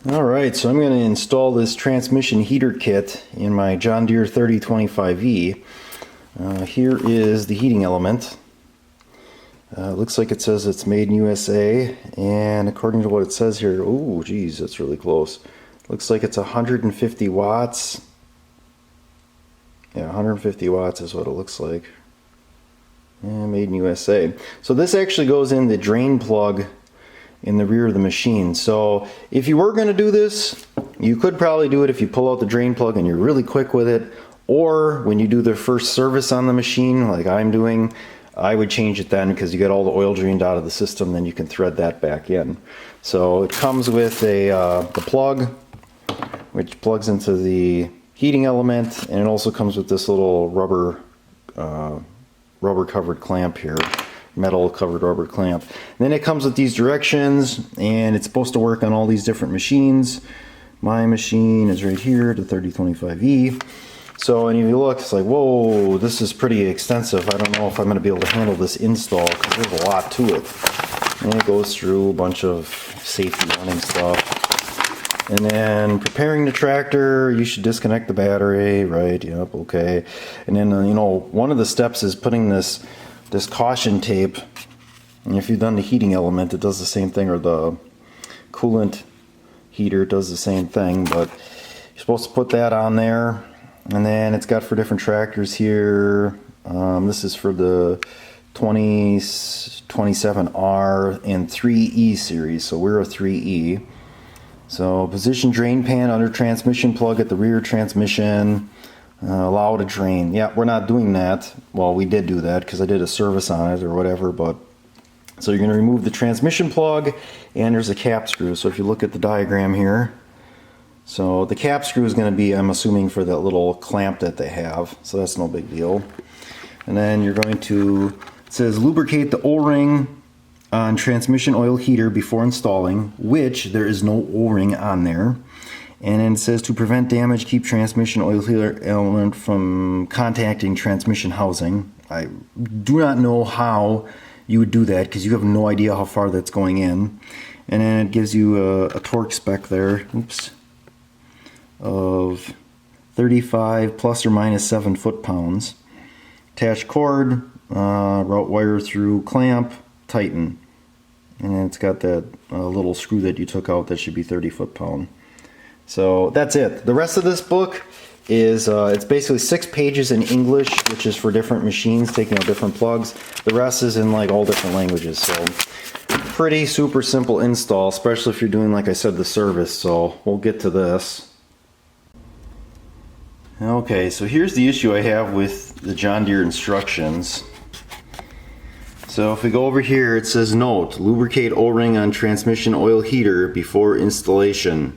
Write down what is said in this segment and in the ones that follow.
Alright, so I'm going to install this transmission heater kit in my John Deere 3025e. Here is the heating element. Looks like it says it's made in USA, and according to what it says here, oh geez, that's really close. Looks like it's 150 watts. Yeah, 150 watts is what it looks like. Yeah, made in USA. So this actually goes in the drain plug in the rear of the machine. So if you were going to do this, you could probably do it if you pull out the drain plug and you're really quick with it, or when you do the first service on the machine like I'm doing, I would change it then, because you get all the oil drained out of the system, then you can thread that back in. So it comes with the plug, which plugs into the heating element, and it also comes with this little rubber covered clamp here, metal covered rubber clamp. And then it comes with these directions, and it's supposed to work on all these different machines. My machine is right here, the 3025e. So, and if you look, it's like, whoa, this is pretty extensive. I don't know if I'm going to be able to handle this install, because there's a lot to it. And it goes through a bunch of safety running stuff. And then preparing the tractor, you should disconnect the battery, right? Yep, okay. And then, you know, one of the steps is putting this caution tape. And if you've done the heating element, it does the same thing, or the coolant heater does the same thing, but you're supposed to put that on there. And then it's got for different tractors here. This is for the 2027R and 3E series, so we're a 3E. So position drain pan under transmission plug at the rear transmission. Allow to drain. Yeah, we're not doing that. Well, we did do that because I did a service on it or whatever, but so you're going to remove the transmission plug, and there's a cap screw. So if you look at the diagram here, so the cap screw is going to be, I'm assuming, for that little clamp that they have, so that's no big deal. And then you're going to, it says lubricate the O-ring on transmission oil heater before installing, which there is no O-ring on there. And then it says to prevent damage, keep transmission oil heater element from contacting transmission housing. I do not know how you would do that, because you have no idea how far that's going in. And then it gives you a torque spec there, oops, of 35 plus or minus 7 foot-pounds. Attached cord, route wire through clamp, tighten. And then it's got that little screw that you took out that should be 30 foot-pound. So that's it. The rest of this book is, it's basically 6 pages in English, which is for different machines, taking out different plugs. The rest is in like all different languages. So pretty super simple install, especially if you're doing, like I said, the service. So we'll get to this. Okay, so here's the issue I have with the John Deere instructions. So if we go over here, it says note, lubricate O-ring on transmission oil heater before installation.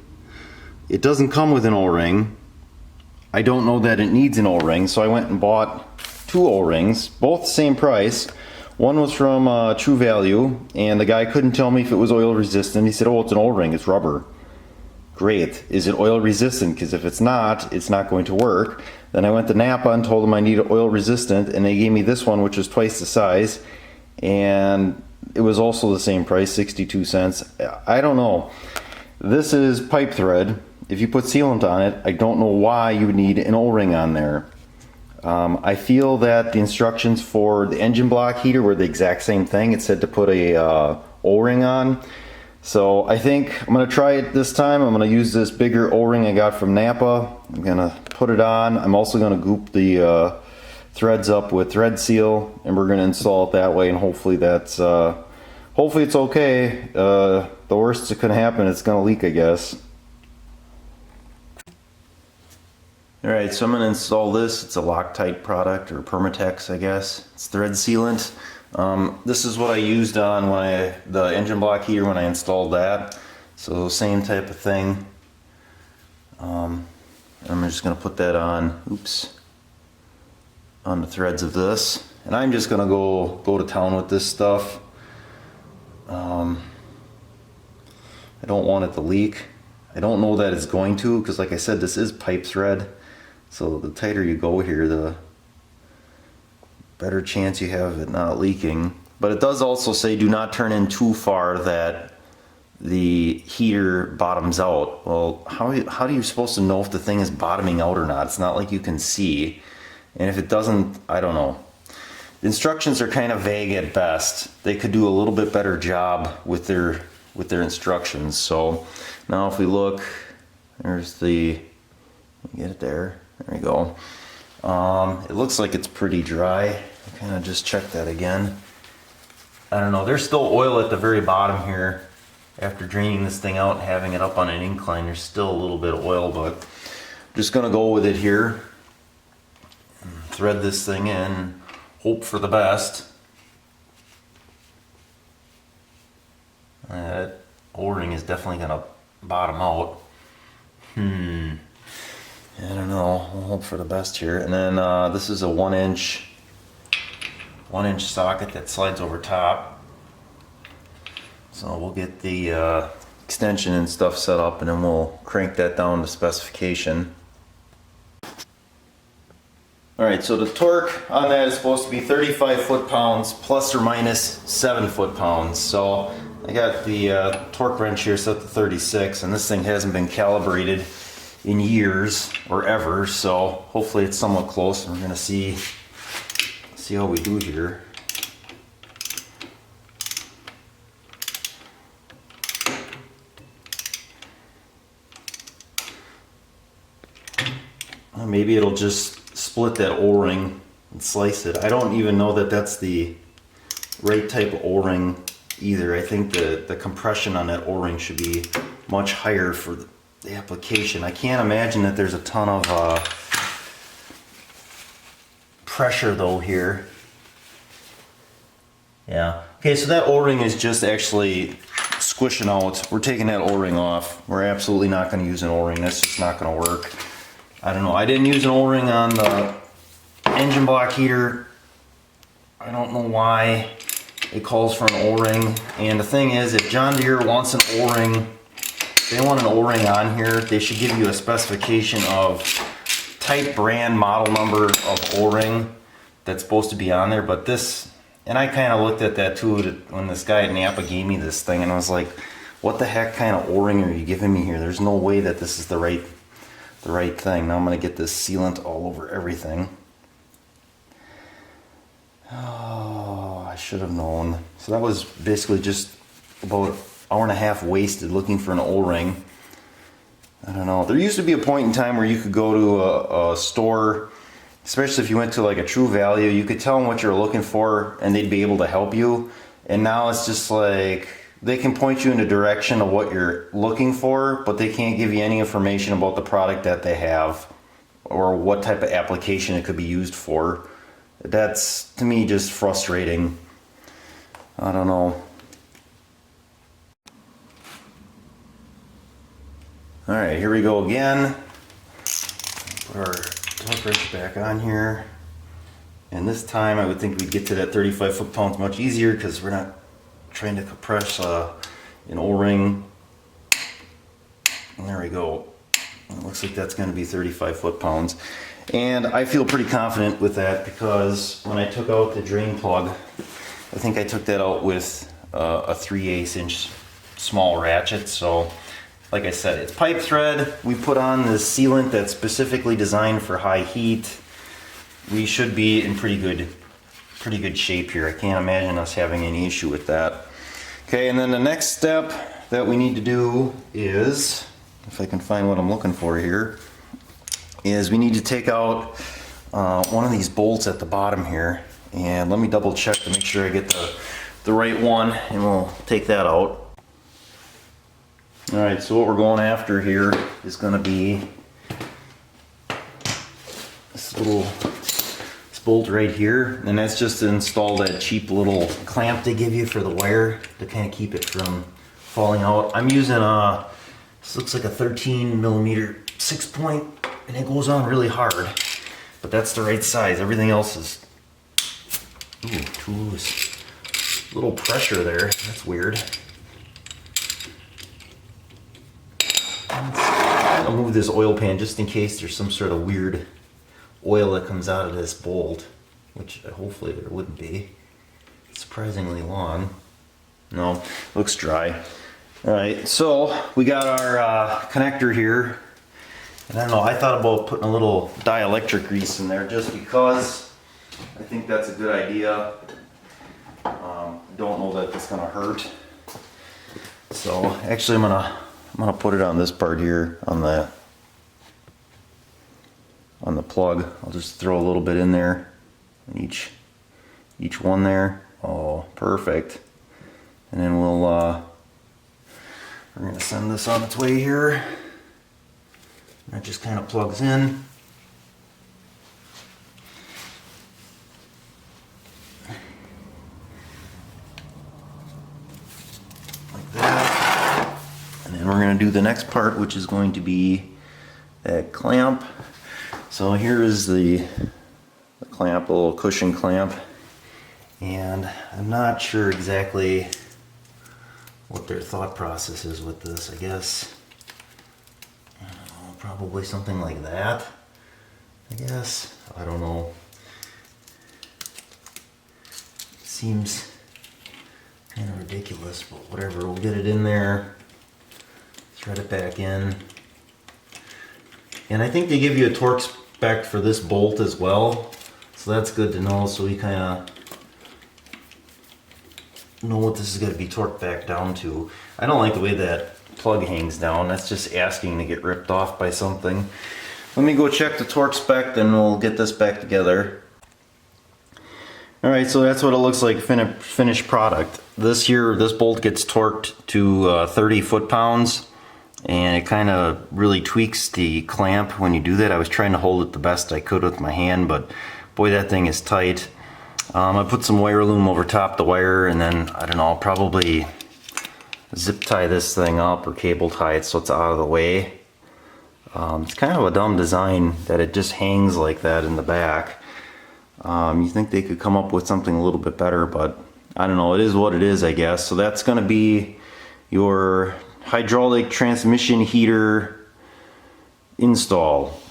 It doesn't come with an O-ring. I don't know that it needs an O-ring, so I went and bought 2 O-rings, both the same price. One was from True Value, and the guy couldn't tell me if it was oil resistant. He said, oh, it's an O-ring, it's rubber. Great. Is it oil resistant? Because if it's not going to work. Then I went to Napa and told them I need oil resistant, and they gave me this one, which was twice the size, and it was also the same price, 62 cents. I don't know. This is pipe thread. If you put sealant on it, I don't know why you would need an O-ring on there. I feel that the instructions for the engine block heater were the exact same thing. It said to put a O-ring on. So I think I'm going to try it this time. I'm going to use this bigger O-ring I got from Napa. I'm going to put it on. I'm also going to goop the threads up with thread seal, and we're going to install it that way, and hopefully that's hopefully it's okay. The worst that could happen, it's going to leak, I guess. Alright, so I'm going to install this. It's a Loctite product, or Permatex, I guess. It's thread sealant. This is what I used on the engine block heater when I installed that. So same type of thing. I'm just going to put that on, oops, on the threads of this. And I'm just going to go to town with this stuff. I don't want it to leak. I don't know that it's going to, because like I said, this is pipe thread. So the tighter you go here, the better chance you have of it not leaking. But it does also say do not turn in too far that the heater bottoms out. Well, how are you supposed to know if the thing is bottoming out or not? It's not like you can see. And if it doesn't, I don't know. The instructions are kind of vague at best. They could do a little bit better job with their instructions. So now if we look, there's the, get it there. There we go. It looks like it's pretty dry. Kind of just check that again. I don't know. There's still oil at the very bottom here. After draining this thing out and having it up on an incline, there's still a little bit of oil, but I'm just gonna go with it here. Thread this thing in, hope for the best. That O-ring is definitely gonna bottom out. I don't know, we'll hope for the best here. And then this is a 1-inch socket that slides over top. So we'll get the extension and stuff set up, and then we'll crank that down to specification. Alright, so the torque on that is supposed to be 35 foot-pounds plus or minus 7 foot-pounds. So I got the torque wrench here set to 36, and this thing hasn't been calibrated in years or ever, so hopefully it's somewhat close, and we're going to see how we do here. Maybe it'll just split that O-ring and slice it. I don't even know that that's the right type of O-ring either. I think the compression on that O-ring should be much higher for the application. I can't imagine that there's a ton of pressure though here. Yeah. Okay, so that O-ring is just actually squishing out. We're taking that O-ring off. We're absolutely not going to use an O-ring. That's just not going to work. I don't know. I didn't use an O-ring on the engine block heater. I don't know why it calls for an O-ring. And the thing is, if John Deere wants an O-ring, they want an O-ring on here, they should give you a specification of type, brand, model number of O-ring that's supposed to be on there. But this, and I kind of looked at that too when this guy at Napa gave me this thing, and I was like, what the heck kind of O-ring are you giving me here? There's no way that this is the right thing. Now I'm going to get this sealant all over everything. Oh, I should have known. So that was basically just about an hour and a half wasted looking for an O-ring. I don't know. There used to be a point in time where you could go to a store, especially if you went to like a True Value, you could tell them what you're looking for and they'd be able to help you. And now it's just like, they can point you in the direction of what you're looking for, but they can't give you any information about the product that they have or what type of application it could be used for. That's, to me, just frustrating. I don't know. Alright, here we go again. Put our torque wrench back on here. And this time I would think we'd get to that 35 foot-pounds much easier because we're not trying to compress an O-ring. And there we go. It looks like that's going to be 35 foot-pounds. And I feel pretty confident with that because when I took out the drain plug, I think I took that out with a 3/8 inch small ratchet. So like I said, it's pipe thread. We put on the sealant that's specifically designed for high heat. We should be in pretty good shape here. I can't imagine us having any issue with that. Okay, and then the next step that we need to do is, if I can find what I'm looking for here, is we need to take out one of these bolts at the bottom here. And let me double check to make sure I get the right one, and we'll take that out. Alright, so what we're going after here is going to be this little bolt right here, and that's just to install that cheap little clamp they give you for the wire to kind of keep it from falling out. I'm using this looks like a 13mm 6-point, and it goes on really hard, but that's the right size. Everything else is too loose. Little pressure there, that's weird. I'll move this oil pan just in case there's some sort of weird oil that comes out of this bolt, which hopefully there wouldn't be. It's surprisingly long. No, looks dry. All right, so we got our connector here. And I don't know, I thought about putting a little dielectric grease in there just because I think that's a good idea. Don't know that it's gonna hurt. So actually I'm gonna put it on this part here on the plug. I'll just throw a little bit in there in each one there. Oh, perfect. And then we're gonna send this on its way here. That just kind of plugs in. Like that. And then we're going to do the next part, which is going to be that clamp. So here is the clamp, a little cushion clamp. And I'm not sure exactly what their thought process is with this. I guess probably something like that, I guess. I don't know. It seems kind of ridiculous, but whatever. We'll get it in there, thread it back in. And I think they give you a torque spec for this bolt as well, so that's good to know, so we kind of know what this is going to be torqued back down to. I don't like the way that plug hangs down. That's just asking to get ripped off by something. Let me go check the torque spec, then we'll get this back together. Alright, so that's what it looks like finished product. This bolt gets torqued to 30 foot-pounds, and it kind of really tweaks the clamp when you do that. I was trying to hold it the best I could with my hand, but boy, that thing is tight. I put some wire loom over top the wire, and then, I don't know, I'll probably zip tie this thing up or cable tie it so it's out of the way. It's kind of a dumb design that it just hangs like that in the back. You think they could come up with something a little bit better, but I don't know, it is what it is, I guess. So that's going to be your hydraulic transmission heater install.